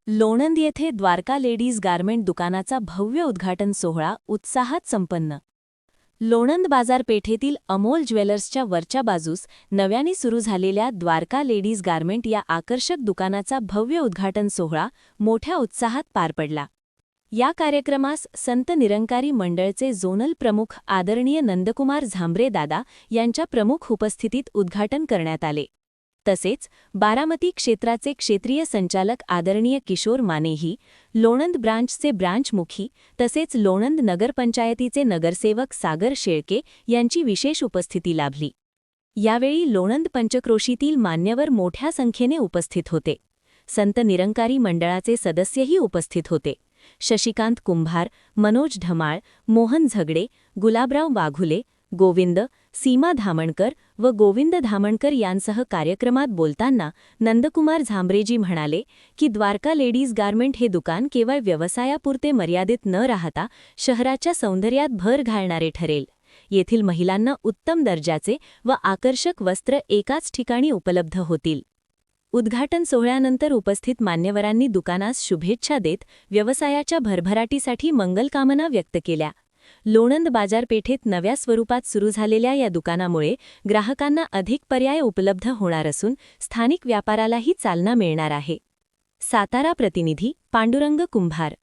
लोणंद येथे Dwarka ladies garment दुकानाचा भव्य उद्घाटन सोहळा उत्साहात संपन्न. लोणंद बाजारपेठेतील अमोल ज्वेलर्सच्या वरच्या बाजूस नव्याने सुरू झालेल्या द्वारका लेडीज गारमेंट या आकर्षक दुकानाचा भव्य उद्घाटन सोहळा मोठ्या उत्साहात पार पडला. या कार्यक्रमास संत निरंकारी मंडळचे झोनल प्रमुख आदरणीय नंदकुमार झांबरे दादा यांच्या प्रमुख उपस्थितीत उद्घाटन करण्यात आले. तसेच बारामती क्षेत्राचे क्षेत्रीय संचालक आदरणीय किशोर मानेही, लोणंद ब्रांचचे ब्रांचमुखी तसेच लोणंद नगरपंचायतीचे नगरसेवक सागर शेळके यांची विशेष उपस्थिती लाभली. यावेळी लोणंद पंचक्रोशीतील मान्यवर मोठ्या संख्येने उपस्थित होते. संत निरंकारी मंडळाचे सदस्यही उपस्थित होते. शशिकांत कुंभार, मनोज ढमाळ, मोहन झगडे, गुलाबराव वाघुले, गोविंद, सीमा धामणकर व गोविंद धामणकर यांसह कार्यक्रमात बोलताना नंदकुमार झांबरेजी म्हणाले की द्वारका लेडीज गारमेंट हे दुकान केवळ व्यवसायापुरते मर्यादित न राहता शहराच्या सौंदर्यात भर घालणारे ठरेल. येथील महिलांना उत्तम दर्जाचे व आकर्षक वस्त्र एकाच ठिकाणी उपलब्ध होतील. उद्घाटन सोहळ्यानंतर उपस्थित मान्यवरांनी दुकानास शुभेच्छा देत व्यवसायाच्या भरभराटीसाठी मंगलकामना व्यक्त केल्या. लोणंद बाजारपेठेत नव्या स्वरूपात सुरू झालेल्या या दुकानामुळे ग्राहकांना अधिक पर्याय उपलब्ध होणार असून स्थानिक व्यापारालाही चालना मिळणार आहे. सातारा प्रतिनिधी पांडुरंग कुंभार.